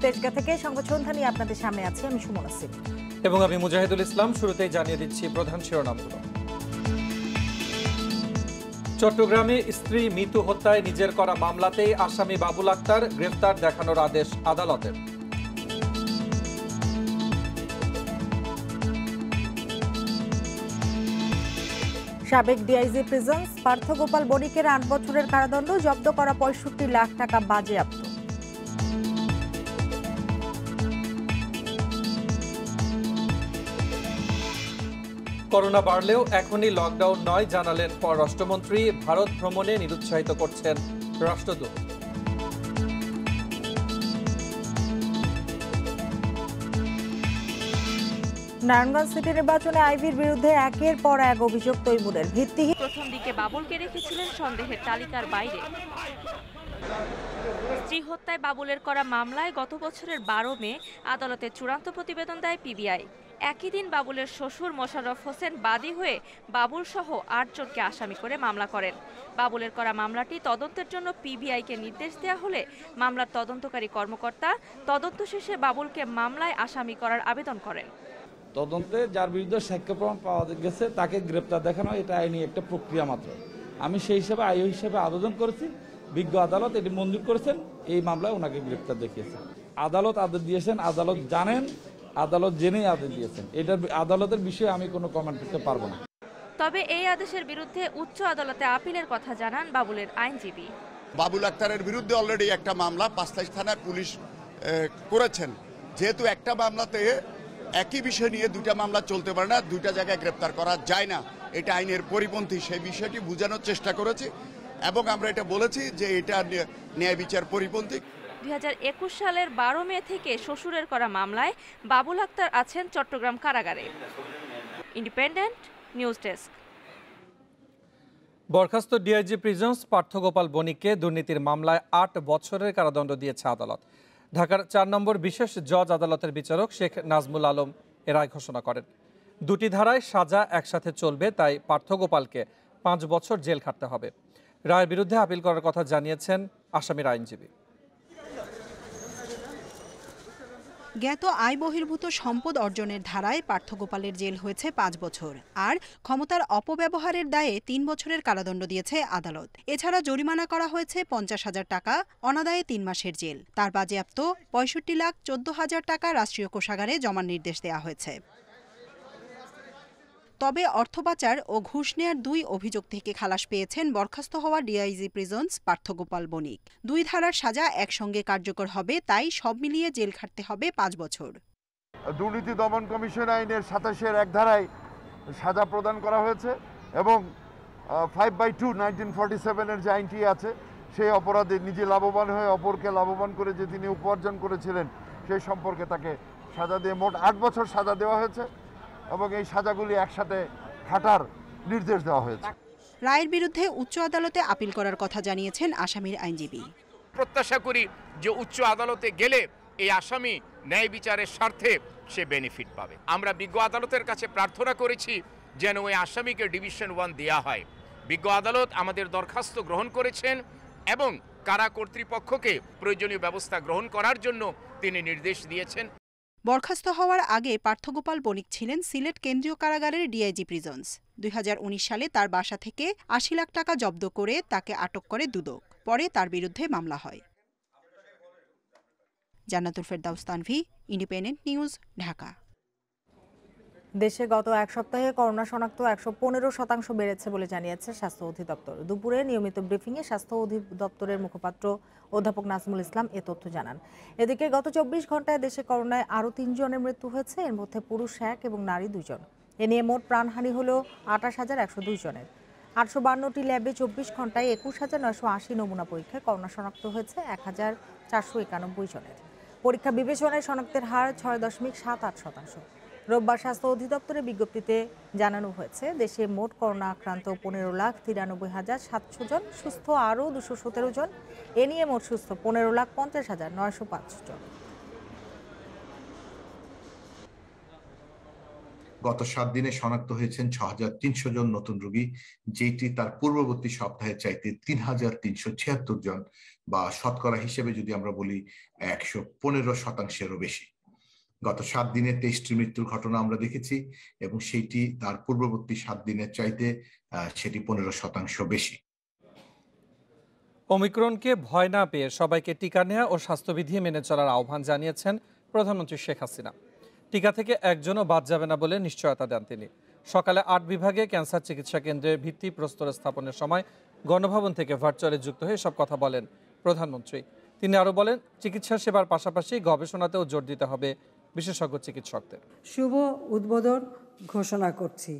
তেজগাঁ থেকে সংবাদ সন্ধ্যা নিয়ে আপনাদের সামনে আছি আমি সুমন আসিফ এবং আমি মুজাহিদুল ইসলাম। শুরুতেই জানিয়ে দিচ্ছি প্রধান শিরোনামগুলো। চট্টগ্রামে স্ত্রী মিতু হত্যায় নিজের করা মামলাতেই আসামি বাবুল আক্তার গ্রেফতার দেখানোর আদেশ আদালতের। সাবেক ডিআইজি প্রিজন্স পার্থ গোপাল বণিকের ৮ বছরের কারাদণ্ড, জব্দ করা ৬৫ লাখ টাকা বাজেয়াপ্ত। করোনা বাড়লেও এখনই লকডাউন নয় জানালেন পররাষ্ট্রমন্ত্রী। ভারত ভ্রমণে নিরুৎসাহিত করছেন রাষ্ট্রদূত। নারায়ণগঞ্জ সিটি নির্বাচনে আইভীর বিরুদ্ধে একের পর এক অভিযোগ তৈমুরের, ভিত্তিহীন। প্রথম দিকে বাবুলকে রেখেছিলেন সন্দেহের তালিকার বাইরে। স্ত্রী হত্যায় বাবুলের করা মামলায় গত বছরের ১২ মে আদালতে চূড়ান্ত প্রতিবেদন দেয় পিবিআই। একই দিন বাবুলের শ্বশুর মোশাররফ হোসেন বাদী হয়ে বাবুল সহ ৮ জনকে আসামি করে মামলা করেন। বাবুলের করা মামলাটি তদন্তের জন্য পিবিআইকে নির্দেশ দেওয়া হলে মামলার তদন্তকারী কর্মকর্তা তদন্ত শেষে বাবুলকে মামলায় আসামি করার আবেদন করেন। তদন্তে যার বিরুদ্ধে সাক্ষ্য প্রমাণ পাওয়া গেছে তাকে গ্রেপ্তার দেখানো, এটা আইনি একটা প্রক্রিয়া মাত্র। আমি সেই হিসাবে আইও হিসাবে আবেদন করেছি, বিজ্ঞ আদালত এটি মঞ্জুর করেছেন, এই মামলায় ওনাকে গ্রেপ্তার দেখিয়েছেন। আদালত আদেশ দিয়েছেন, আদালত জানেন, আদালত জেনেই আদেশ দিয়েছেন। এটা আদালতের বিষয়ে আমি কোনো কমেন্ট করতে পারবো না। তবে এই আদেশের বিরুদ্ধে উচ্চ আদালতে আপিলের কথা জানান বাবুলের আইনজীবী। বাবুল আক্তারের বিরুদ্ধে অলরেডি একটা মামলা পাঁচলাইশ থানায় পুলিশ করেছেন। যেহেতু একটা মামলাতে একই বিষয় নিয়ে দুইটা মামলা চলতে পারে না, দুইটা জায়গায় গ্রেপ্তার করা যায় না, এটা আইনের পরিপন্থী, সেই বিষয়টি বোঝানোর চেষ্টা করেছি এবং আমরা এটা বলেছি যে এটা ন্যায় বিচার পরিপন্থী। ২০২১ সালের ১২ মে থেকে শ্বশুরের করা মামলায় বাবুল আক্তার আছেন চট্টগ্রাম কারাগারে। Independent news desk. বরখাস্ত ডিআইজি প্রিজন্স পার্থ গোপাল বণিককে দুর্নীতির মামলায় ৮ বছরের কারাদণ্ড দিয়েছে আদালত। ঢাকার ৪ নম্বর বিশেষ জজ আদালতের বিচারক শেখ নাজমুল আলম এ রায় ঘোষণা করেন। দুটি ধারায় সাজা একসাথে চলবে, তাই পার্থ গোপালকে ৫ বছর জেল খাটতে হবে। রায়ের বিরুদ্ধে আপিল করার কথা জানিয়েছেন আসামির আইনজীবী। জ্ঞাত আয় বহির্ভূত সম্পদ অর্জনের ধারায় পার্থ গোপালের জেল হয়েছে ৫ বছর, আর ক্ষমতার অপব্যবহারের দায়ে ৩ বছরের কারাদণ্ড দিয়েছে আদালত। এছাড়া জরিমানা করা হয়েছে ৫০,০০০ টাকা, অনাদায়ে ৩ মাসের জেল। তার বাজেয়াপ্ত ৬৫,১৪,০০০ টাকা রাষ্ট্রীয় কোষাগারে জমার নির্দেশ দেওয়া হয়েছে। তবে অর্থ পাচার ও ঘুষ নেয়ার ২ অভিযোগ থেকে খালাস পেয়েছেন বরখাস্ত হওয়া ডিআইজি প্রিজন্স পার্থ গোপাল বণিক। ২ ধারার সাজা একসঙ্গে কার্যকর হবে, তাই সব মিলিয়ে জেল খাটতে হবে ৫ বছর। দুর্নীতি দমন কমিশন আইনের ২৭-এর ১ ধারায় সাজা প্রদান করা হয়েছে এবং 5/2 1947-এর যে আইনটি আছে সেই অপরাধে নিজে লাভবান হয়ে অপরকে লাভবান করে যে তিনি উপার্জন করেছিলেন সেই সম্পর্কে তাকে সাজা দিয়ে মোট ৮ বছর সাজা দেওয়া হয়েছে এবং এই সাজাগুলি একসাথে খাটার নির্দেশ দেওয়া হয়েছে। রায়ের বিরুদ্ধে উচ্চ আদালতে আপিল করার কথা জানিয়েছেন আসামির আইনজীবী। প্রত্যাশা করি যে উচ্চ আদালতে গেলে এই আসামি ন্যায় বিচারের স্বার্থে সে বেনিফিট পাবে। আমরা বিজ্ঞ আদালতের কাছে প্রার্থনা করেছি যেন ওই আসামিকে ডিভিশন 1 দেওয়া হয়। বিজ্ঞ আদালত আমাদের দরখাস্ত গ্রহণ করেছেন এবং কারা কর্তৃপক্ষকে প্রয়োজনীয় ব্যবস্থা গ্রহণ করার জন্য তিনি নির্দেশ দিয়েছেন। বরখাস্ত হওয়ার আগে পার্থ গোপাল বণিক ছিলেন সিলেট কেন্দ্রীয় কারাগারের ডিআইজি প্রিজন্স। ২০১৯ সালে তার বাসা থেকে ৮০ লাখ টাকা জব্দ করে তাকে আটক করে দুদক। পরে তার বিরুদ্ধে মামলা হয়। জান্নাতুল ফেরদাউস তানভি, ইন্ডিপেন্ডেন্ট নিউজ, ঢাকা। দেশে গত এক সপ্তাহে করোনা শনাক্ত ১১৫% বেড়েছে বলে জানিয়েছে স্বাস্থ্য অধিদপ্তর। দুপুরে নিয়মিত ব্রিফিংয়ে স্বাস্থ্য অধিদপ্তরের মুখপাত্র অধ্যাপক নাজমুল ইসলাম এ তথ্য জানান। এদিকে গত ২৪ ঘন্টায় দেশে করোনায় আরও ৩ জনের মৃত্যু হয়েছে, এর মধ্যে পুরুষ ১ এবং নারী ২ জন। এ নিয়ে মোট প্রাণহানি হল ২৮,১০২ জনের। ৮৫২টি ল্যাবে ২৪ ঘন্টায় ২১,৯৮০ নমুনা পরীক্ষায় করোনা শনাক্ত হয়েছে ১,৪৯১ জনের। পরীক্ষা বিবেচনায় শনাক্তের হার ৬.৭৮%। রোববার স্বাস্থ্য অধিদপ্তরের বিজ্ঞপ্তিতে জানানো হয়েছে, দেশে মোট করোনা আক্রান্ত ১৫,৯৩,৭০০ জন, সুস্থ আরও ২১৭ জন। এ নিয়ে মোট সুস্থ ১৫,৫০,৯০৫ জন। গত 7 দিনে শনাক্ত হয়েছেন 6,300 জন নতুন রোগী, যেটি তার পূর্ববর্তী সপ্তাহের চাইতে 3,376 জন, বা শতকরা হিসেবে যদি আমরা বলি 115%-এরও বেশি। গত 7 দিনে 23টি মৃত্যুর ঘটনা আমরা দেখেছি, এবং সেইটি তার পূর্ববর্তী 7 দিনের চাইতে সেটি 15% বেশি। ওমিক্রনকে ভয় না পেয়ে সবাইকে টিকা নেওয়া ও স্বাস্থ্যবিধি মেনে চলার আহ্বান জানিয়েছেন প্রধানমন্ত্রী শেখ হাসিনা। টিকা থেকে একজনও বাদ যাবে না বলে নিশ্চয়তা দেন তিনি। সকালে 8 বিভাগে ক্যান্সার চিকিৎসা কেন্দ্রের ভিত্তিপ্রস্তর স্থাপনের সময় গণভবন থেকে ভার্চুয়ালি যুক্ত হয়ে সব কথা বলেন প্রধানমন্ত্রী। তিনি আরও বলেন, চিকিৎসা সেবার পাশাপাশি গবেষণাতেও জোর দিতে হবে বিশেষজ্ঞ চিকিৎসকদের। শুভ উদ্বোধন ঘোষণা করছি।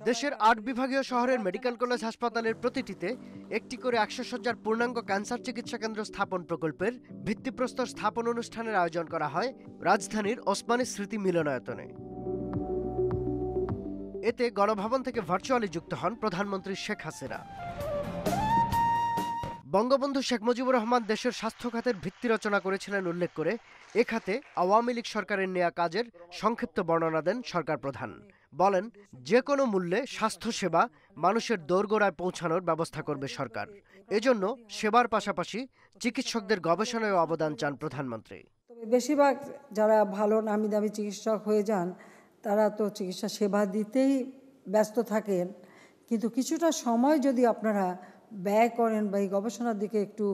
দেশের 8 বিভাগীয় শহরের মেডিকেল কলেজ হাসপাতালের প্রতিটিতে একটি করে 100 শয্যার পূর্ণাঙ্গ ক্যান্সার চিকিৎসা কেন্দ্র স্থাপন প্রকল্পের ভিত্তিপ্রস্তর স্থাপন অনুষ্ঠানের আয়োজন করা হয় রাজধানীর ওসমানী স্মৃতি মিলনায়তনে। এতে গণভবন থেকে ভার্চুয়ালি যুক্ত হন প্রধানমন্ত্রী শেখ হাসিনা। বঙ্গবন্ধু শেখ মুজিবুর রহমান দেশের স্বাস্থ্য খাতের ভিত্তি রচনা করেছিলেন উল্লেখ করে এ খাতে আওয়ামী লীগ সরকারের নেয়া কাজের সংক্ষিপ্ত বর্ণনা দেন সরকার প্রধান। বলেন, যে কোনো মূল্যে স্বাস্থ্যসেবা মানুষের দোরগোড়ায় পৌঁছানোর ব্যবস্থা করবে সরকার। এজন্য সেবার পাশাপাশি চিকিৎসকদের গবেষণায় অবদান চান প্রধানমন্ত্রী। তবে বেশিরভাগ যারা ভালো নামি দামি চিকিৎসক হয়ে যান তারা তো চিকিৎসা সেবা দিতেই ব্যস্ত থাকেন, কিন্তু কিছুটা সময় যদি আপনারা ব্যয় করেন বা এই গবেষণার দিকে একটু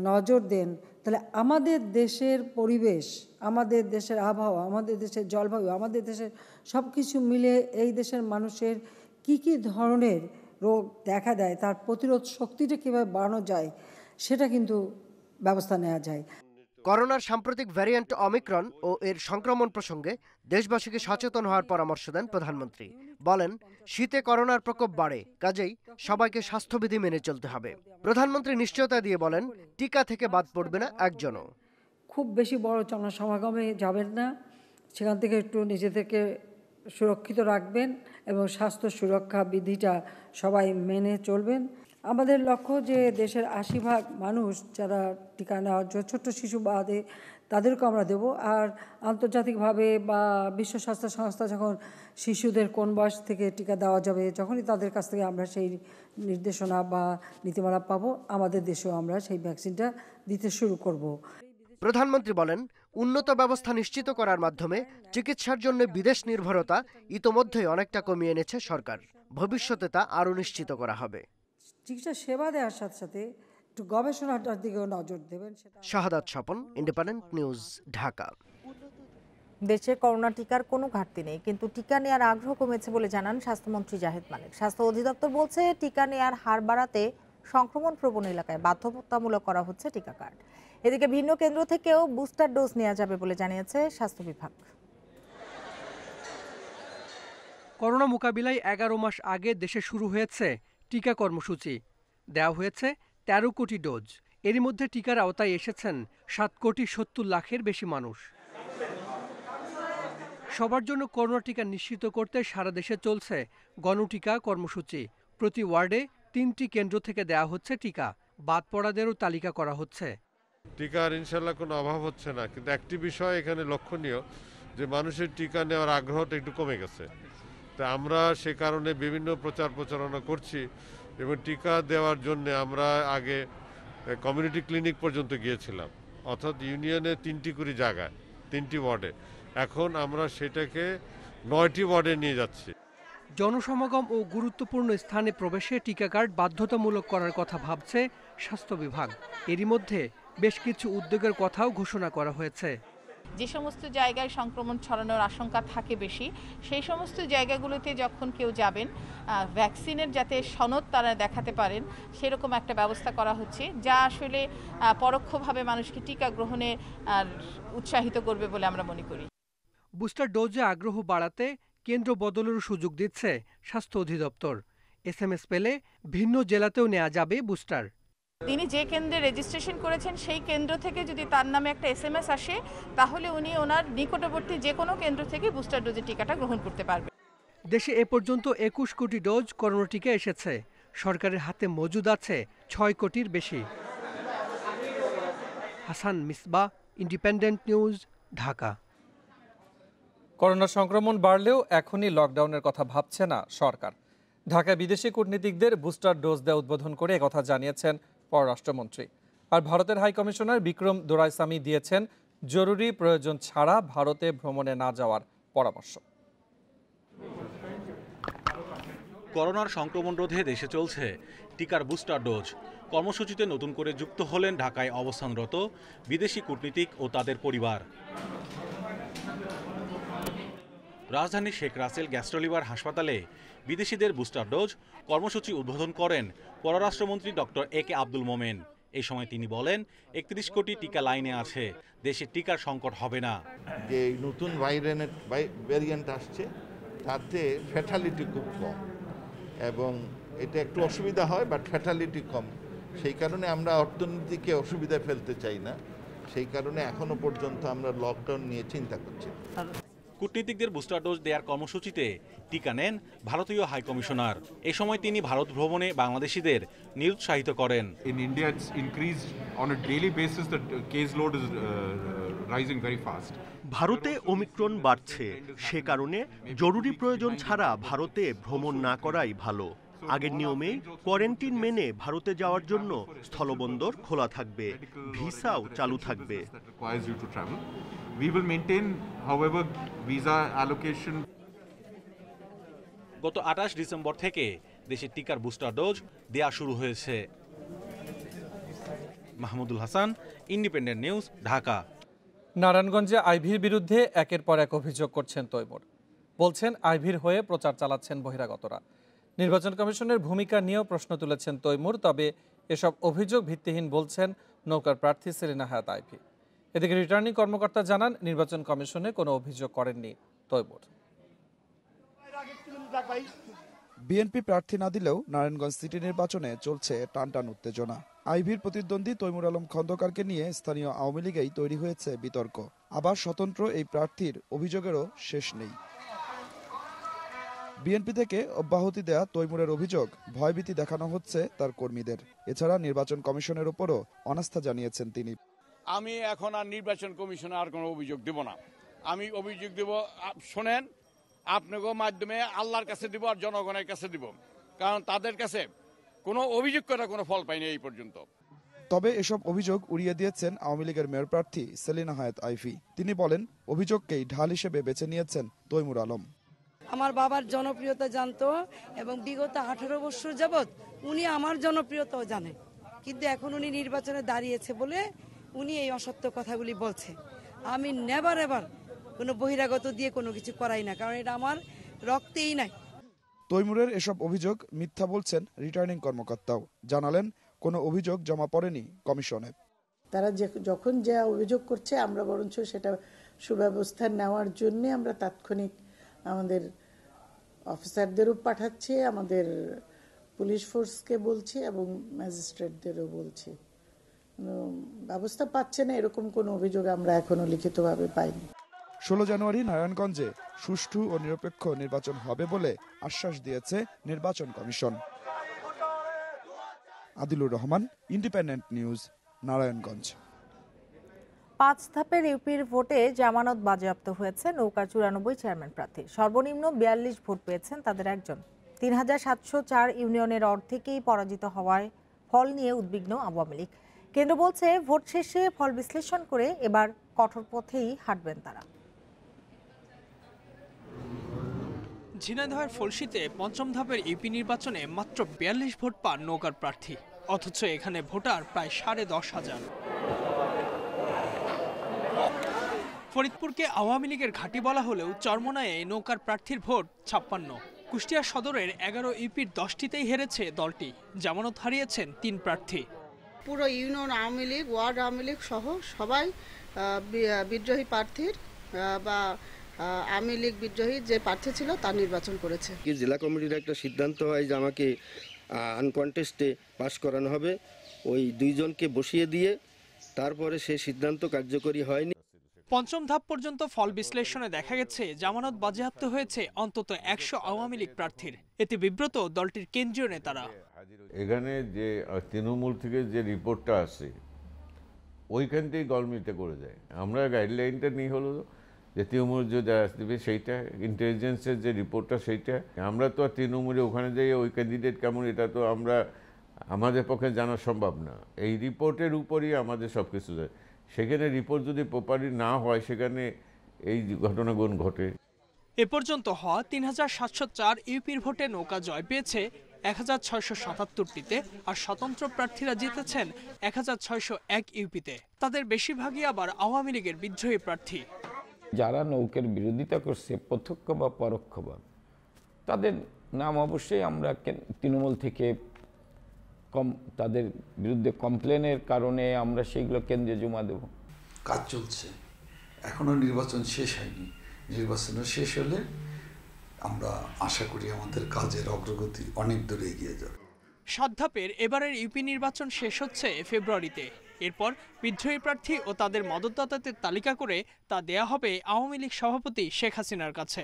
নজর দেন, তাহলে আমাদের দেশের পরিবেশ, আমাদের দেশের আবহাওয়া, আমাদের দেশের জলবায়ু, আমাদের দেশের সব কিছু মিলে এই দেশের মানুষের কি কি ধরনের রোগ দেখা দেয়, তার প্রতিরোধ শক্তিটা কীভাবে বাড়ানো যায় সেটা কিন্তু ব্যবস্থা নেওয়া যায়। করোনার সাম্প্রতিক ভ্যারিয়েন্ট অমিক্রন ও এর সংক্রমণ প্রসঙ্গে দেশবাসীকে সচেতন হওয়ার পরামর্শ দেন প্রধানমন্ত্রী। বলেন, শীতে করোনার প্রকোপ বাড়ে, কাজেই সবাইকে স্বাস্থ্যবিধি মেনে চলতে হবে। প্রধানমন্ত্রী নিশ্চয়তা দিয়ে বলেন, টিকা থেকে বাদ পড়বে না একজনও। খুব বেশি বড় জনসমাগমে যাবেন না, সেখান থেকে একটু নিজেদেরকে সুরক্ষিত রাখবেন এবং স্বাস্থ্য সুরক্ষা বিধিটা সবাই মেনে চলবেন। আমাদের লক্ষ্য যে দেশের 80% মানুষ যারা টিকা নেওয়ার জন্য, ছোট্ট শিশু বাদে তাদেরকে আমরা দেব। আর আন্তর্জাতিকভাবে বা বিশ্ব স্বাস্থ্য সংস্থা যখন শিশুদের কোন বয়স থেকে টিকা দেওয়া যাবে, যখনই তাদের কাছ থেকে আমরা সেই নির্দেশনা বা নীতিমালা পাবো, আমাদের দেশেও আমরা সেই ভ্যাকসিনটা দিতে শুরু করব। প্রধানমন্ত্রী বলেন, উন্নত ব্যবস্থা নিশ্চিত করার মাধ্যমে চিকিৎসার জন্য বিদেশ নির্ভরতা ইতোমধ্যেই অনেকটা কমিয়ে এনেছে সরকার। ভবিষ্যতে তা আরও নিশ্চিত করা হবে। চিকিৎসা সেবা দেওয়ার সাথে সাথে একটু গবেষণাটার দিকেও নজর দেবেন। শাহাদাত স্বপন, ইন্ডিপেন্ডেন্ট নিউজ, ঢাকা। দেশে করোনা টিকার কোনো ঘাটতি নেই, কিন্তু টিকা নেওয়ার আগ্রহ কমেছে বলে জানান স্বাস্থ্যমন্ত্রী জাহিদ মালিক। স্বাস্থ্য অধিদপ্তর বলছে, টিকা নেওয়ার হার বাড়াতে সংক্রমণ প্রবণ এলাকায় বাধ্যতামূলক করা হচ্ছে টিকা কার্ড। এদিকে ভিন্ন কেন্দ্র থেকেও বুস্টার ডোজ নেওয়া যাবে বলে জানিয়েছে স্বাস্থ্য বিভাগ। করোনা মোকাবিলায় 11 মাস আগে দেশে শুরু হয়েছে টিকা কর্মসূচি। দেওয়া হয়েছে 13 কোটি ডোজ। এরই মধ্যে টিকার আওতায় এসেছেন 7,70,00,000-এর বেশি মানুষ। সবার জন্য করোনা টিকা নিশ্চিত করতে সারা দেশে চলছে গণটিকা কর্মসূচি। প্রতি ওয়ার্ডে 3টি কেন্দ্র থেকে দেওয়া হচ্ছে টিকা। বাদ পড়াদেরও তালিকা করা হচ্ছে। টিকার ইনশাল্লাহ কোনো অভাব হচ্ছে না, কিন্তু একটি বিষয় এখানে লক্ষণীয় যে মানুষের টিকা নেওয়ার আগ্রহটা একটু কমে গেছে। তা আমরা সে কারণে বিভিন্ন প্রচারণা করছি, এবং টিকা দেওয়ার জন্য আমরা আগে কমিউনিটি ক্লিনিক পর্যন্ত গিয়েছিলাম, অর্থাৎ ইউনিয়নে 3টি করে জায়গায় 3টি ওয়ার্ডে। এখন আমরা সেটাকে 9টি ওয়ার্ডে নিয়ে যাচ্ছি। জনসমাগম ও গুরুত্বপূর্ণ স্থানে প্রবেশে টিকা কার্ড বাধ্যতামূলক করার কথা ভাবছে স্বাস্থ্য বিভাগ। এরই মধ্যে বেশ কিছু উদ্যোগের কথাও ঘোষণা করা হয়েছে। যে সমস্ত জায়গায় সংক্রমণ ছড়ানোর আশঙ্কা থাকে বেশি, সেই সমস্ত জায়গাগুলোতে যখন কেউ যাবেন, ভ্যাকসিনের যাতে সনদ তারা দেখাতে পারেন সেরকম একটা ব্যবস্থা করা হচ্ছে, যা আসলে পরোক্ষভাবে মানুষকে টিকা গ্রহণে উৎসাহিত করবে বলে আমরা মনে করি। বুস্টার ডোজে আগ্রহ বাড়াতে কেন্দ্র বদলেরও সুযোগ দিচ্ছে স্বাস্থ্য অধিদপ্তর। SMS পেলে ভিন্ন জেলাতেও নেওয়া যাবে বুস্টার। তিনি যে কেন্দ্রে রেজিস্ট্রেশন করেছেন সেই কেন্দ্র থেকে যদি তার নামে একটা SMS আসে, তাহলে উনি ওনার নিকটবর্তী যে কোনো কেন্দ্র থেকে বুস্টার ডোজের টিকাটা গ্রহণ করতে পারবেন। দেশে এ পর্যন্ত 21 কোটি ডোজ করোনা টিকা এসেছে। সরকারের হাতে মজুদ আছে 6 কোটির বেশি। Hasan Misbah, independent news, Dhaka. Corona সংক্রমণ বাড়লেও এখনই লকডাউনের কথা ভাবছে না সরকার। ঢাকায় বিদেশি কূটনীতিকদের বুস্টার ডোজ দেওয়া উদ্বোধন করে একথা জানিয়েছেন পররাষ্ট্রমন্ত্রী। আর ভারতের হাই কমিশনার বিক্রম দোরাইস্বামী দিয়েছেন জরুরি প্রয়োজন ছাড়া ভারতে ভ্রমণে না যাওয়ার পরামর্শ। করোনার সংক্রমণ রোধে দেশে চলছে টিকার বুস্টার ডোজ। কর্মসূচিতে নতুন করে যুক্ত হলেন ঢাকায় অবস্থানরত বিদেশি কূটনীতিক ও তাদের পরিবার। রাজধানীর শেখ রাসেল গ্যাস্ট্রোলিভার হাসপাতালে বিদেশিদের বুস্টার ডোজ কর্মসূচি উদ্বোধন করেন পররাষ্ট্রমন্ত্রী ডক্টর এ কে আব্দুল মোমেন। এই সময় তিনি বলেন, ৩১ কোটি টিকা লাইনে আছে, দেশে টিকার সংকট হবে না। যে নতুন ভ্যারিয়েন্ট আসছে তাতে ফ্যাটালিটি খুব কম এবং এটা একটু অসুবিধা হয়, বাট ফ্যাটালিটি কম। সেই কারণে আমরা অর্থনীতিকে অসুবিধায় ফেলতে চাই না, সেই কারণে এখনো পর্যন্ত আমরা লকডাউন নিয়ে চিন্তা করছি। কূটনীতিকদের বুস্টার ডোজ দেওয়ার কর্মসূচিতে টিকা নেন ভারতীয় হাই কমিশনার। এই সময় তিনি ভারত ভ্রমণে বাংলাদেশিদের নিরুৎসাহিত করেন। In India it's increased on a daily basis, the case load is rising very fast. ভারতে ওমিক্রন বাড়ছে, সে কারণে জরুরি প্রয়োজন ছাড়া ভারতে ভ্রমণ না করাই ভালো। আগের নিয়মেই কোয়ারেন্টিন মেনে ভারতে যাওয়ার জন্য স্থলবন্দর খোলা থাকবে, ভিসাও চালু থাকবে। We will maintain, however, visa allocation. গত ২৮ ডিসেম্বর থেকে দেশে টিকার বুস্টার ডোজ দেয়া শুরু হয়েছে। Mahmudul Hasan, independent news, Dhaka. নারায়ণগঞ্জে আইভীর বিরুদ্ধে একের পর এক অভিযোগ করছেন তৈমুর। বলছেন আইভীর হয়ে প্রচার চালাচ্ছেন বহিরাগতরা। নির্বাচন কমিশনের ভূমিকা নিয়েও প্রশ্ন তুলেছেন তৈমুর। তবে এসব অভিযোগ ভিত্তিহীন বলছেন নৌকার প্রার্থী সেলিনা হায়াত আইভী। এদিকে রিটার্নিং কর্মকর্তা জানান, নির্বাচন কমিশনে কোনো অভিযোগ করেননি তৈমুর। বিএনপি প্রার্থী না দিলেও নারায়ণগঞ্জ সিটি নির্বাচনে চলছে টানটান উত্তেজনা। আইভীর প্রতিদ্বন্দ্বী তৈমুর আলম খন্দকারকে নিয়ে স্থানীয় আওয়ামী লীগেই তৈরি হয়েছে বিতর্ক। আবার স্বতন্ত্র এই প্রার্থীর অভিযোগেরও শেষ নেই। বিএনপি থেকে অব্যাহতি দেয়া তৈমুরের অভিযোগ, ভয়ভীতি দেখানো হচ্ছে তার কর্মীদের। এছাড়া নির্বাচন কমিশনের উপরও অনাস্থা জানিয়েছেন তিনি। আমি এখন আর নির্বাচন কমিশনে আর কোনো অভিযোগ দেব না। আমি অভিযোগ দেব, শোনেন, আপনাকে মাধ্যমে আল্লাহর কাছে দিব আর জনগণের কাছে দিব, কারণ তাদের কাছে কোনো অভিযোগ করে কোনো ফল পাইনি এই পর্যন্ত। তবে এসব অভিযোগ উড়িয়ে দিয়েছেন আওয়ামী লীগের মেয়র প্রার্থী সেলিনা হায়াত আইভী। তিনি বলেন, অভিযোগকেই ঢাল হিসেবে বেছে নিয়েছেন তৈমুর আলম। আমার বাবার জনপ্রিয়তা জানতো এবং বিগত 18 বছর যাবৎ উনি আমার জনপ্রিয়তাও জানেন, কিন্তু এখন উনি নির্বাচনে দাঁড়িয়েছে বলে উনি এই অসত্য কথাগুলি বলছে। আমি নেভার এভার কোনো বহিরাগত দিয়ে কোনো কিছু করাই না, কারণ এটা আমার রক্তেই নাই। তৈমুরের এসব অভিযোগ মিথ্যা বলছেন রিটার্নিং কর্মকর্তাও। জানালেন, কোনো অভিযোগ জমা পড়েনি কমিশনে। তারা যখন যা অভিযোগ করছে, আমরা বরঞ্চ সেটা সুব্যবস্থা নেওয়ার জন্য আমরা তাৎক্ষণিক আমাদের অফিসারদেরও পাঠাচ্ছি, আমাদের পুলিশ ফোর্সকে বলছি এবং ম্যাজিস্ট্রেটদেরও বলছি। ব্যবস্থা পাচ্ছে না এরকম কোনো অভিযোগ আমরা এখনো লিখিতভাবে পাইনি। 16 জানুয়ারি নারায়ণগঞ্জে সুষ্ঠু ও নিরপেক্ষ নির্বাচন হবে বলে আশ্বাস দিয়েছে নির্বাচন commission. Adilur Rahman, independent news, Narayanganj. 5 ধাপের ইউপির ভোটে জামানত বাজেয়াপ্ত হয়েছে নৌকার 94 চেয়ারম্যান প্রার্থী। সর্বনিম্ন 42 ভোট পেয়েছেন তাদের একজন। 3704 ইউনিয়নের অর্ধেকেই পরাজিত হওয়ায় ফল নিয়ে উদ্বিগ্ন আওয়ামী লীগ। কেন্দ্র বলছে, ভোট শেষে ফল বিশ্লেষণ করে এবার কঠোর পথেই হাঁটবেন তারা। ঝিনাইদহের ফলসিতে 5ম ধাপের ইউপি নির্বাচনে মাত্র 42 ভোট পান নৌকার প্রার্থী, অথচ এখানে ভোটার প্রায় 10,500। ফরিদপুরকে আওয়ামী লীগের ঘাঁটি বলা হলেও চরমোনাইয়ে নৌকার প্রার্থীর ভোট 56। কুষ্টিয়া সদরের 11 ইউপির 10টিতেই হেরেছে দলটি। জামানত হারিয়েছেন 3 প্রার্থী। পুরো ইউনিয়ন আওয়ামী লীগ, ওয়ার্ড আওয়ামী লীগ সহ সবাই বিদ্রোহী প্রার্থীর বা আওয়ামী লীগ বিদ্রোহী যে প্রার্থী ছিল তার নির্বাচন করেছে। জেলা কমিটির একটা সিদ্ধান্ত হয় যে আমাকে আনকন্টেস্টে পাশ করানো হবে, ওই 2 জনকে বসিয়ে দিয়ে তারপরে সেই সিদ্ধান্ত কার্যকরী হয়নি। 5ম ধাপ পর্যন্ত ফল বিশ্লেষণে দেখা গেছে জামানত বাজেয়াপ্ত হয়েছে অন্তত 100 আওয়ামী লীগ প্রার্থীর। এতে বিব্রত দলটির কেন্দ্রীয় নেতারা। এখানে যে তৃণমূল থেকে যে রিপোর্টটা আসে ওইখান থেকেই গলমিতে করে দেয়। আমরা গাইডলাইনটা নিয়ে হলো যে তৃণমূল যে দেবে সেইটা ইন্টেলিজেন্সের যে রিপোর্টটা সেইটা আমরা তো আর তৃণমূলে ওখানে যাই ওই ক্যান্ডিডেট কেমন এটা তো আমাদের পক্ষে জানা সম্ভব না। এই রিপোর্টের উপরই আমাদের সব কিছু যায়। সেখানে রিপোর্ট যদি প্রপারলি না হয় সেখানে এই ঘটনাগুলো ঘটে। এ পর্যন্ত হওয়া ৩৭০৪ ইউপির ভোটে নৌকা জয় পেয়েছে ১৬৭৭টিতে, আর স্বতন্ত্র প্রার্থীরা জিতেছেন ১৬০১ ইউপিতে। তাদের বেশিরভাগই আবার আওয়ামী লীগের বিদ্রোহী প্রার্থী। যারা নৌকার বিরোধিতা করছে প্রত্যক্ষ বা পরোক্ষভাবে, তাদের নাম অবশ্যই আমরা তৃণমূল থেকে তাদের বিরুদ্ধে কমপ্লেনের কারণে আমরা সেইগুলো কেন্দ্রে জমা দেব। কাজ চলছে, এখনো নির্বাচন শেষ হয়নি। নির্বাচন শেষ হলে আমরা আশা করি আমাদের কাজের অগ্রগতি অনেক দূরে এগিয়ে যাবে। ৭ ধাপের এবারের ইউপি নির্বাচন শেষ হচ্ছে ফেব্রুয়ারিতে। এরপর বিদ্রোহী প্রার্থী ও তাদের মদতদাতাদের তালিকা করে তা দেয়া হবে আওয়ামী লীগ সভাপতি শেখ হাসিনার কাছে।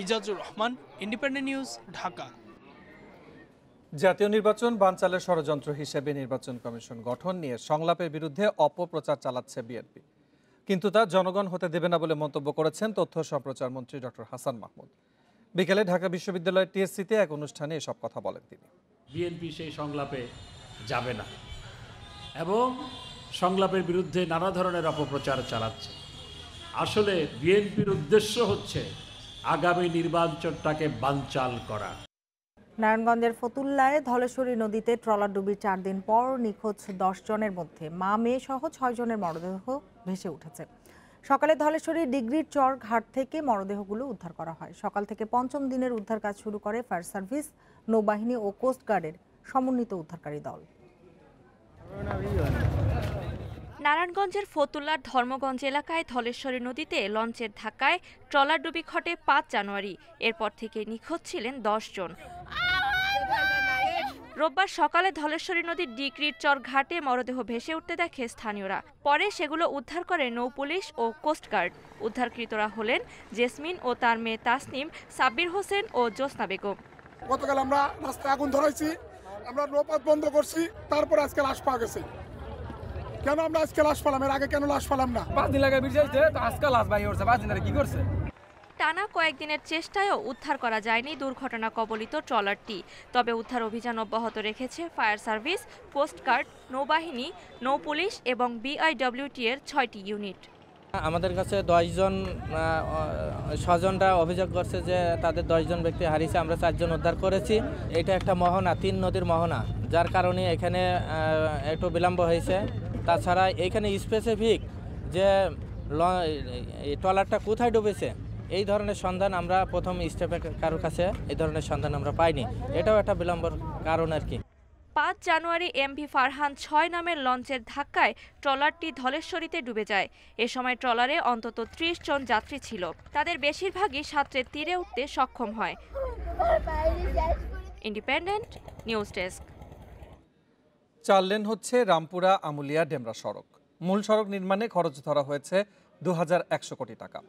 Ijazur Rahman, independent news, Dhaka. জাতীয় নির্বাচন বানচালের ষড়যন্ত্র হিসেবে নির্বাচন কমিশন গঠন নিয়ে সংলাপের বিরুদ্ধে অপপ্রচার চালাচ্ছে বিএনপি, কিন্তু তা জনগণ হতে দেবে না বলে মন্তব্য করেছেন তথ্য সম্প্রচার মন্ত্রী ডক্টর হাসান মাহমুদ। বিকেলে ঢাকা বিশ্ববিদ্যালয়ের টিএসসিতে এক অনুষ্ঠানে এসব কথা বলেন তিনি। বিএনপি সেই সংলাপে যাবে না এবং সংলাপের বিরুদ্ধে নানা ধরনের অপপ্রচার চালাচ্ছে। আসলে বিএনপির উদ্দেশ্য হচ্ছে আগামী নির্বাচনটাকে বানচাল করা। নারায়ণগঞ্জের ফতুল্লায় ধলেশ্বরী নদীতে ট্রলার ডুবির ৪ দিন পর নিখোঁজ ১০ জনের মধ্যে মা মেয়ে সহ ৬ জনের মরদেহ ভেসে উঠেছে। সকালে ধলেশ্বরী ডিগ্রির চর ঘাট থেকে মরদেহগুলো উদ্ধার করা হয়। সকাল থেকে ৫ম দিনের উদ্ধার কাজ শুরু করে ফায়ার সার্ভিস, নৌবাহিনী ও কোস্টগার্ডের সমন্বিত উদ্ধারকারী দল। নারায়ণগঞ্জের ফতুল্লার ধর্মগঞ্জ এলাকায় ধলেশ্বরী নদীতে লঞ্চের ধাক্কায় ট্রলার ডুবি ঘটে ৫ জানুয়ারি। এরপর থেকে নিখোঁজ ছিলেন ১০ জন। রোববার সকালে ধলেশ্বরী নদীর ডিগ্রির চর ঘাটে মরদেহ ভেসে উঠতে দেখে স্থানীয়রা। পরে সেগুলো উদ্ধার করে নৌপুলিশ ও কোস্টগার্ড। উদ্ধারকৃতরা হলেন জেসমিন ও তার মেয়ে তাসনিম, সাব্বির হোসেন ও জ্যোৎস্না বেগম। গতকাল আমরা রাস্তায় আগুন ধরাইছি, আমরা নৌপথ বন্ধ করছি, তারপর আজকে লাশ পাওয়া গেছে। কেন আমরা আজকে লাশ পেলাম, এর আগে কেন লাশ পেলাম না? 5 দিন লাগে বিরজাইতে, তো আজকে লাশ বাই হচ্ছে। 5 দিন আগে কি করছে? টানা কয়েকদিনের চেষ্টায়ও উদ্ধার করা যায়নি দুর্ঘটনা কবলিত ট্রলারটি। তবে উদ্ধার অভিযান অব্যাহত রেখেছে ফায়ার সার্ভিস, কোস্টগার্ড, নৌবাহিনী, নৌপুলিশ এবং বিআইডব্লিউটি এর ৬টি ইউনিট। আমাদের কাছে 10 জন স্বজনরা অভিযোগ করছে যে তাদের 10 জন ব্যক্তি হারিয়েছে। আমরা 4 জন উদ্ধার করেছি। এটা একটা মোহনা, 3 নদীর মোহনা, যার কারণে এখানে একটু বিলম্ব হয়েছে। তাছাড়া এখানে স্পেসিফিক যে ট্রলারটা কোথায় ডুবেছে এই ধরনের সন্ধান আমরা প্রথম স্টেপে কারোর কাছে এই ধরনের সন্ধান আমরা পাইনি। এটাও একটা বিলম্বর কারণ আর কি। ৫ জানুয়ারি এমভি ফারহান ৬ নামের লঞ্চের ধাক্কায় ট্রলারটি ধলেশ্বরীতে ডুবে যায়। এ সময় ট্রলারে অন্তত ৩০ জন যাত্রী ছিল। তাদের বেশিরভাগই সাঁতরে তীরে উঠতে সক্ষম হয়। Independent news desk. ৪ লেন হচ্ছে রামপুরা আমুলিয়া ডেমরা সড়ক। মূল সড়ক নির্মাণে খরচ ধরা হয়েছে ২১০০ কোটি টাকা।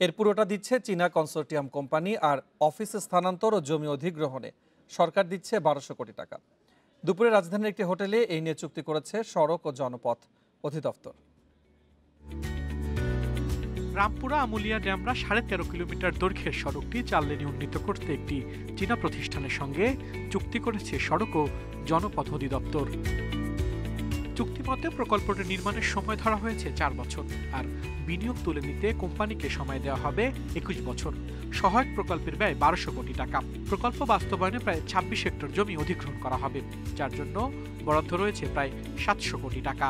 এর পুরোটা দিচ্ছে চীনা কনসোর্টিয়াম কোম্পানি, আর অফিস স্থানান্তর ও জমি অধিগ্রহণে সরকার দিচ্ছে ১২০০ কোটি টাকা। দুপুরে রাজধানীর একটি হোটেলে এই নিয়ে চুক্তি করেছে সড়ক ও জনপথ অধিদপ্তর। রামপুরা আমুলিয়া ডেমরা ১৩.৫ কিলোমিটার দৈর্ঘ্যের সড়কটি ৪ লেনে উন্নীত করতে একটি চীনা প্রতিষ্ঠানের সঙ্গে চুক্তি করেছে সড়ক ও জনপথ অধিদপ্তর। চুক্তিমতে প্রকল্পটি নির্মাণের সময় ধরা হয়েছে ৪ বছর, আর বিনিয়োগ তুলে নিতে কোম্পানিকে সময় দেওয়া হবে ২১ বছর। সহায়ক প্রকল্পের ব্যয় ১২০০ কোটি টাকা। প্রকল্প বাস্তবায়নে প্রায় ২৬ হেক্টর জমি অধিগ্রহণ করা হবে, যার জন্য বরাদ্দ রয়েছে প্রায় ৭০০ কোটি টাকা।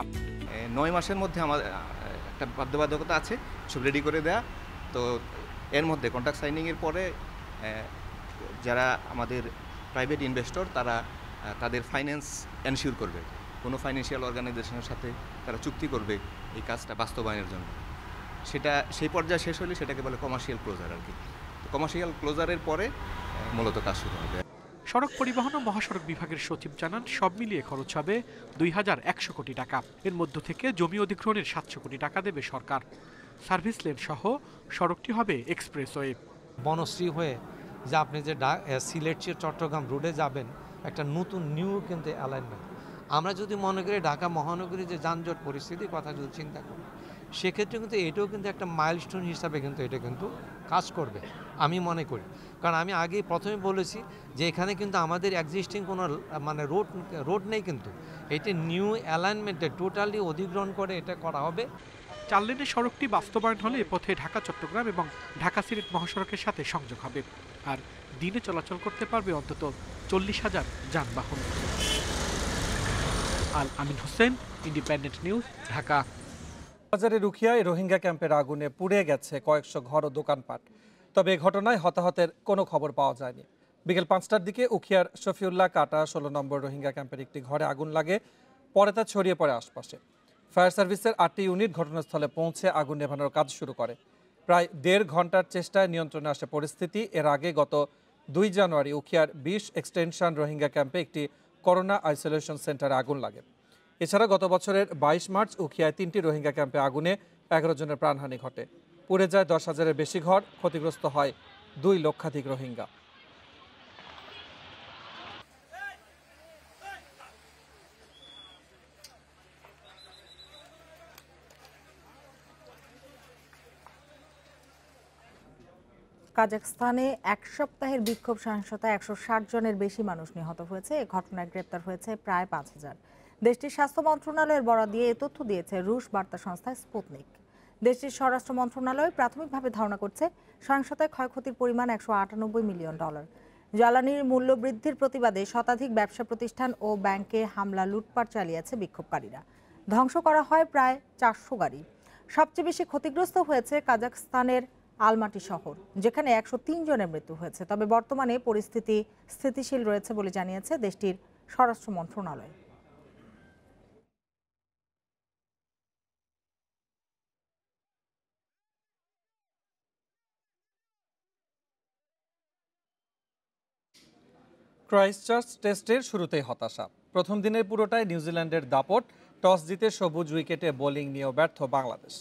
৯ মাসের মধ্যে আমাদের একটা বাধ্যবাধকতা আছে সব রেডি করে দেয়া। তো এর মধ্যে কন্ট্রাক্ট সাইনিংয়ের পরে যারা আমাদের প্রাইভেট ইনভেস্টর তারা তাদের ফাইন্যান্স এনশিওর করবে। কোনো ফাইন্যান্সিয়াল অর্গানাইজেশনের সাথে তারা চুক্তি করবে এই কাজটা বাস্তবায়নের জন্য। সেটা সেই পর্যায়ে শেষ হলে সেটাকে বলে কমার্শিয়াল ক্লোজার আর কি। কমার্শিয়াল ক্লোজারের পরে মূলত কাজ শুরু হবে। সড়ক পরিবহন ও মহাসড়ক বিভাগের সচিব জানান, সব মিলিয়ে খরচ হবে ২১০০ কোটি টাকা। এর মধ্য থেকে জমি অধিগ্রহণের ৭০০ কোটি টাকা দেবে সরকার। সার্ভিস লেন সহ সড়কটি হবে এক্সপ্রেসওয়ে। বনশ্রী হয়ে যে আপনি যে সিলেট চট্টগ্রাম রোডে যাবেন, একটা নতুন নিউ কিন্তু অ্যালাইনমেন্ট। আমরা যদি মনে করি ঢাকা মহানগরী যে যানজট পরিস্থিতির কথা যদি চিন্তা করি, সেক্ষেত্রে কিন্তু এটাও কিন্তু একটা মাইলস্টোন হিসাবে কিন্তু এটা কিন্তু কাজ করবে আমি মনে করি। কারণ আমি আগে প্রথমে বলেছি যে এখানে কিন্তু আমাদের এক্সিস্টিং কোনো মানে রোড নেই, কিন্তু এটা নিউ অ্যালাইনমেন্টে টোটালি অধিগ্রহণ করে এটা করা হবে। 4 লেনের সড়কটি বাস্তবায়ন হলে এ পথে ঢাকা চট্টগ্রাম এবং ঢাকা সিলেট মহাসড়কের সাথে সংযোগ হবে, আর দিনে চলাচল করতে পারবে অন্তত 40,000 যানবাহন। আল আমিন হোসেন, ইন্ডিপেন্ডেন্ট নিউজ, ঢাকা। বাজারের রুখিয়ায় রোহিঙ্গা ক্যাম্পের আগুনে পুড়ে গেছে কয়েকশো ঘর ও দোকানপাট। তবে এ ঘটনায় হতাহতের কোনো খবর পাওয়া যায়নি। বিকেল 5টার দিকে উখিয়ার শফিউল্লাহ কাটা 16 নম্বর রোহিঙ্গা ক্যাম্পের একটি ঘরে আগুন লাগে, পরে তা ছড়িয়ে পড়ে আশপাশে। ফায়ার সার্ভিসের 8টি ইউনিট ঘটনাস্থলে পৌঁছে আগুন নেভানোর কাজ শুরু করে। প্রায় 1.5 ঘন্টার চেষ্টায় নিয়ন্ত্রণে আসে পরিস্থিতি। এর আগে গত 2 জানুয়ারি উখিয়ার 20 এক্সটেনশন রোহিঙ্গা ক্যাম্পে একটি করোনা আইসোলেশন সেন্টারে আগুন লাগে। এছাড়া গত বছরের 22 মার্চ উখিয়ায় 3টি রোহিঙ্গা ক্যাম্পে আগুনে 11 জনের প্রাণহানি ঘটে। পুড়ে যায় 10,000-এর বেশি ঘর, ক্ষতিগ্রস্ত হয় 2 লক্ষাধিক রোহিঙ্গা। কাজাখস্তানে এক সপ্তাহের বিক্ষোভ সহিংসতায় 160 জনের বেশি মানুষ নিহত হয়েছে। এ ঘটনায় গ্রেপ্তার হয়েছে প্রায় 5,000। দেশটির স্বাস্থ্য মন্ত্রণালয়ের বরাত দিয়ে এ তথ্য দিয়েছে রুশ বার্তা সংস্থা স্পুতনিক। দেশটির স্বরাষ্ট্র মন্ত্রণালয় প্রাথমিকভাবে ধারণা করছে সহিংসতায় ক্ষয়ক্ষতির পরিমাণ $198 মিলিয়ন। জ্বালানির মূল্য বৃদ্ধির প্রতিবাদে শতাধিক ব্যবসা প্রতিষ্ঠান ও ব্যাংকে হামলা, লুটপাট চালিয়েছে বিক্ষোভকারীরা। ধ্বংস করা হয় প্রায় 400 গাড়ি। সবচেয়ে বেশি ক্ষতিগ্রস্ত হয়েছে কাজাখস্তানের আলমাটি শহর, যেখানে 103 জনের মৃত্যু হয়েছে। তবে বর্তমানে পরিস্থিতি স্থিতিশীল রয়েছে বলে জানিয়েছে দেশটির স্বরাষ্ট্র মন্ত্রণালয়। ক্রাইস্টচার্চ টেস্টের শুরুতেই হতাশা। প্রথম দিনের পুরোটাই নিউজিল্যান্ডের দাপট। টস জিতে সবুজ উইকেটে বোলিং নিয়েও ব্যর্থ বাংলাদেশ।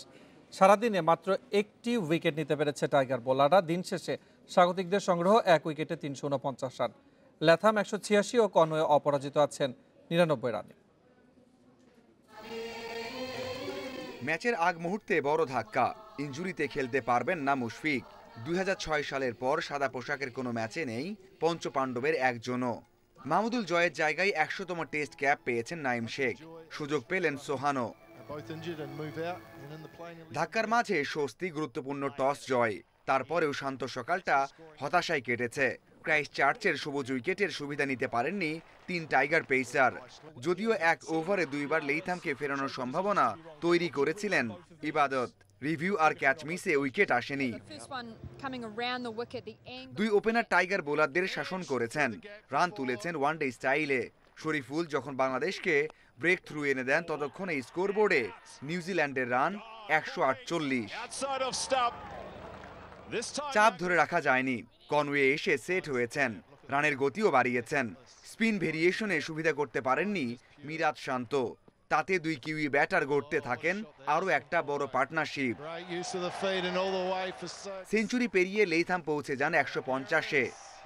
সারাদিনে মাত্র 1টি উইকেট নিতে পেরেছে টাইগার বোলাররা। দিন শেষে স্বাগতিকদের সংগ্রহ 1 উইকেটে 349 রান। ল্যাথাম 186 ও কনওয়ে অপরাজিত আছেন 99 রানে। ম্যাচের আগ মুহূর্তে বড় ধাক্কা, ইনজুরিতে খেলতে পারবেন না মুশফিক। 2006 সালের পর সাদা পোশাকের কোনো ম্যাচে নেই পঞ্চপাণ্ডবের একজনও। মাহমুদুল জয়ের জায়গায় 100তম টেস্ট ক্যাপ পেয়েছেন নাইম শেখ, সুযোগ পেলেন সোহানো। ধাক্কার মাঝে স্বস্তি, গুরুত্বপূর্ণ টস জয়। তারপরেও শান্ত সকালটা হতাশায় কেটেছে। ক্রাইস্টচার্চের সবুজ উইকেটের সুবিধা নিতে পারেননি 3 টাইগার পেসার। যদিও 1 ওভারে 2 বার লেইথামকে ফেরানোর সম্ভাবনা তৈরি করেছিলেন ইবাদত। রিভিউ আর ক্যাচ মিসে উইকেট আসেনি। 2 ওপেনার টাইগার বোলারদের শাসন করেছেন, রান তুলেছেন ওয়ানডে স্টাইলে। শরীফুল যখন বাংলাদেশকে ব্রেক থ্রু এনে দেন, ততক্ষণে স্কোরবোর্ডে নিউজিল্যান্ডের রান 148। চাপ ধরে রাখা যায়নি। কনওয়ে এসে সেট হয়েছেন, রানের গতিও বাড়িয়েছেন। স্পিন ভেরিয়েশনে সুবিধা করতে পারেননি মিরাজ শান্ত। তাতে 2 কিউই ব্যাটার গড়তে থাকেন আরও একটা বড় পার্টনারশিপ। সেঞ্চুরি পেরিয়ে লেইথাম পৌঁছে যান 150-এ।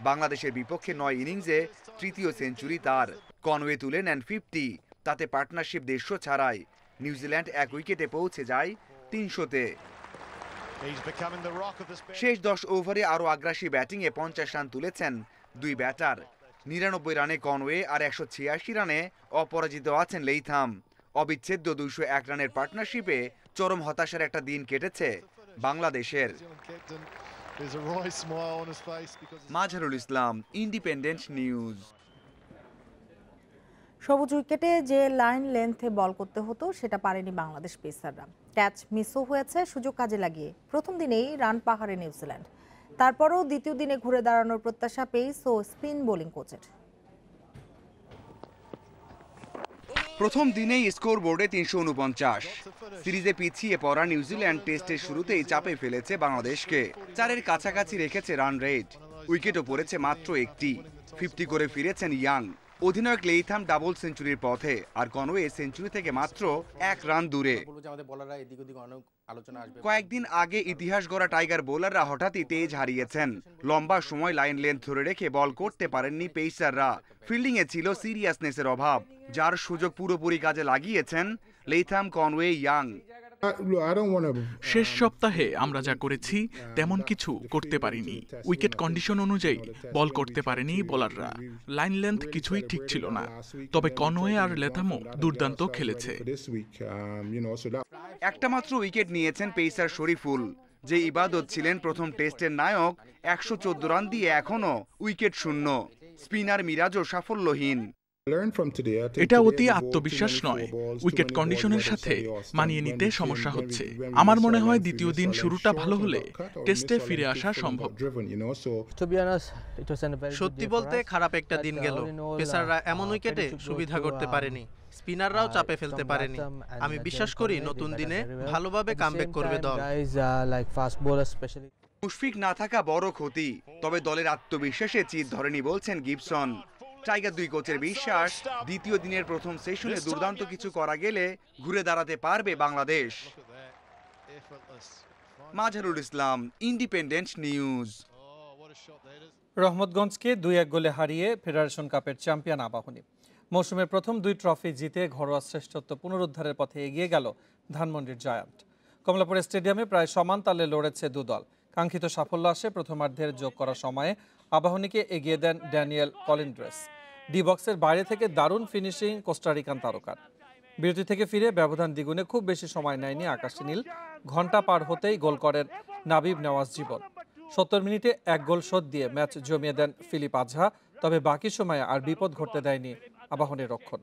বাংলাদেশের বিপক্ষে 9 ইনিংসে তৃতীয় সেঞ্চুরি তার। কনওয়ে তুলে নেন 50, তাতে পার্টনারশিপ 150 ছাড়াই। নিউজিল্যান্ড 1 উইকেটে পৌঁছে যায় 300-তে। শেষ 10 ওভারে আরও আগ্রাসী ব্যাটিংয়ে 50 রান তুলেছেন 2 ব্যাটার। 99 রানে কনওয়ে আর 186 রানে অপরাজিত আছেন লেইথাম। অবিচ্ছেদ্য 201 রানের পার্টনারশিপে চরম হতাশার একটা দিন কেটেছে বাংলাদেশের। Mazharul Islam, independent news. সবুজ উইকেটে যে লাইন লেন্থে বল করতে হতো সেটা পারেনি বাংলাদেশ পেসাররা। ক্যাচ মিসও হয়েছে সুযোগ কাজে লাগিয়ে। প্রথম দিনেই রান পাহাড়ে নিউজিল্যান্ড। তারপরও দ্বিতীয় দিনে ঘুরে দাঁড়ানোর প্রত্যাশা পেস ও স্পিন বোলিং কোচের। প্রথম দিনেই স্কোর বোর্ডে 349। সিরিজে পিছিয়ে পড়া নিউজিল্যান্ড টেস্টের শুরুতেই চাপে ফেলেছে বাংলাদেশকে। 4-এর কাছাকাছি রেখেছে রান রেট। উইকেটও পড়েছে মাত্র 1টি। 50 করে ফিরেছেন ইয়াং। অধিনায়ক লেইথাম ডাবল সেঞ্চুরির পথে, আর কনওয়ে সেঞ্চুরি থেকে মাত্র 1 রান দূরে। কয়েকদিন আগে ইতিহাস গড়া টাইগার বোলাররা হঠাৎই তেজ হারিয়েছেন। লম্বা সময় লাইন লেন্থ ধরে রেখে বল করতে পারেননি পেসাররা। ফিল্ডিংয়ে ছিল সিরিয়াসনেসের অভাব, যার সুযোগ পুরোপুরি কাজে লাগিয়েছেন লেইথাম, কনওয়ে, ইয়াং। শেষ সপ্তাহে আমরা যা করেছি তেমন কিছু করতে পারিনি। উইকেট কন্ডিশন অনুযায়ী বল করতে পারেনি বোলাররা। লাইন লেন্থ কিছুই ঠিক ছিল না, তবে কনওয়ে আর লেথামো দুর্দান্ত খেলেছে। একটা মাত্র উইকেট নিয়েছেন পেসার শরীফুল, যে ইবাদত ছিলেন প্রথম টেস্টের নায়ক। 114 রান দিয়ে এখনো উইকেট শূন্য। স্পিনার মিরাজও সাফল্যহীন। এটা অতি আত্মবিশ্বাস নয়, উইকেট কন্ডিশনের সাথে মানিয়ে নিতে সমস্যা হচ্ছে। আমার মনে হয় দ্বিতীয় দিন শুরুটা ভালো হলে টেস্টে ফিরে আসা সম্ভব। সত্যি বলতে খারাপ একটা দিন গেল। পেসাররা এমন উইকেটে সুবিধা করতে পারেনি, স্পিনাররাও চাপে ফেলতে পারেনি। আমি বিশ্বাস করি নতুন দিনে ভালোভাবে কামব্যাক করবে দল। মুশফিক না থাকা বড় ক্ষতি, তবে দলের আত্মবিশ্বাসে চির ধরেনি বলছেন গিবসন। টাইগার 2 কোচের বিশ্বাস, দ্বিতীয় দিনের প্রথম সেশনে দুর্দান্ত কিছু করা গেলে ঘুরে দাঁড়াতে পারবে বাংলাদেশ। Mazharul Islam, independent news. রহমতগঞ্জকে 2-1 গোলে হারিয়ে ফেডারেশন কাপের চ্যাম্পিয়ন আবাহনী। মৌসুমের প্রথম 2 ট্রফি জিতে ঘরোয়া শ্রেষ্ঠত্ব পুনরুদ্ধারের পথে এগিয়ে গেল ধানমন্ডির জায়ান্ট। কমলাপুর স্টেডিয়ামে প্রায় সমান তালে লড়েছে দুদল। কাঙ্ক্ষিত সাফল্য আসে প্রথমার্ধের যোগ করা সময়ে। আবাহনীকে এগিয়ে দেন ড্যানিয়েল কলিন্ড্রেস। ডি বক্সের বাইরে থেকে দারুণ ফিনিশিং কোস্টারিকান তারকার। বিরতি থেকে ফিরে ব্যবধান দ্বিগুণে খুব বেশি সময় নেয়নি আকাশী নীল। ঘন্টা পার হতেই গোল করেন নাবিব নেওয়াজ জীবন। 70 মিনিটে 1 গোল শোধ দিয়ে ম্যাচ জমিয়ে দেন ফিলিপ আজহা। তবে বাকি সময়ে আর বিপদ ঘটতে দেয়নি আবাহনীর রক্ষণ।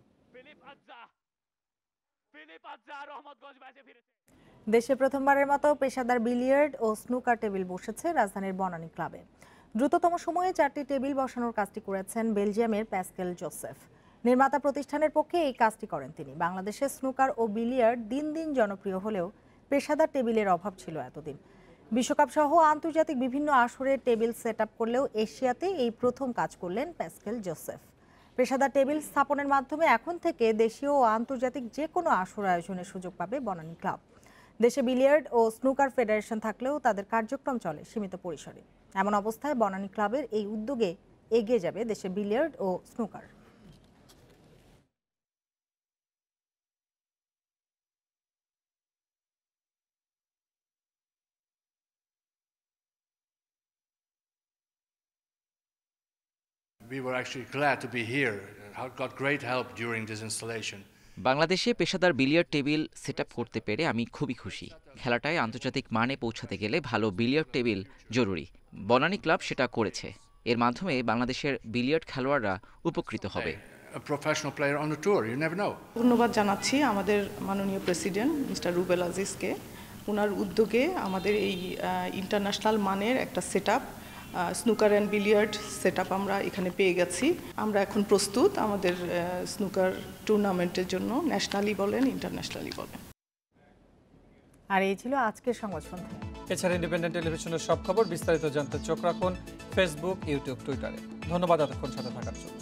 দেশে প্রথমবারের মতো পেশাদার বিলিয়ার্ড ও স্নুকার টেবিল বসেছে রাজধানীর বনানী ক্লাবে। দ্রুততম সময়ে 4টি টেবিল বসানোর কাজটি করেছেন বেলজিয়ামের প্যাসকেল জোসেফ। নির্মাতা প্রতিষ্ঠানের পক্ষে এই কাজটি করেন তিনি। বাংলাদেশে স্নুকার ও বিলিয়ার্ড দিন দিন জনপ্রিয় হলেও পেশাদার টেবিলের অভাব ছিল এতদিন। বিশ্বকাপ সহ আন্তর্জাতিক বিভিন্ন আসরে টেবিল সেট আপ করলেও এশিয়াতে এই প্রথম কাজ করলেন প্যাসকেল জোসেফ। পেশাদার টেবিল স্থাপনের মাধ্যমে এখন থেকে দেশীয় ও আন্তর্জাতিক যে কোনো আসর আয়োজনের সুযোগ পাবে বনানী ক্লাব। দেশে বিলিয়ার্ড ও স্নুকার ফেডারেশন থাকলেও তাদের কার্যক্রম চলে সীমিত পরিসরে। এমন অবস্থায় বনানী ক্লাবের এই উদ্যোগে এগিয়ে যাবে দেশে বিলিয়ার্ড ও snooker. We were actually glad to be here. Got great help during this installation. বাংলাদেশে পেশাদার বিলিয়ার্ড টেবিল সেটআপ করতে পেরে আমি খুবই খুশি। খেলাটায় আন্তর্জাতিক মানে পৌঁছাতে গেলে ভালো বিলিয়ার্ড টেবিল জরুরি। বনানী ক্লাব সেটা করেছে। এর মাধ্যমে বাংলাদেশের বিলিয়ার্ড খেলোয়াড়রা উপকৃত হবে। A professional player on the tour, you never know. ধন্যবাদ জানাচ্ছি আমাদের মাননীয় প্রেসিডেন্ট মিস্টার রুবেল আজিজকে। ওনার উদ্যোগে আমাদের এই ইন্টারন্যাশনাল মানের একটা setup snooker and billiard setup আমরা এখানে পেয়ে গেছি। আমরা এখন প্রস্তুত আমাদের স্নুকার টুর্নামেন্টের জন্য, ন্যাশনালি বলেন ইন্টারন্যাশনালি বলেন। আর এই ছিল আজকের সংবাদ সন্ধ্যা। এছাড়া ইন্ডিপেন্ডেন্ট টেলিভিশনের সব খবর বিস্তারিত জানতে চোখ রাখুন ফেসবুক, ইউটিউব, টুইটারে। ধন্যবাদ এতক্ষণ সাথে থাকার জন্য।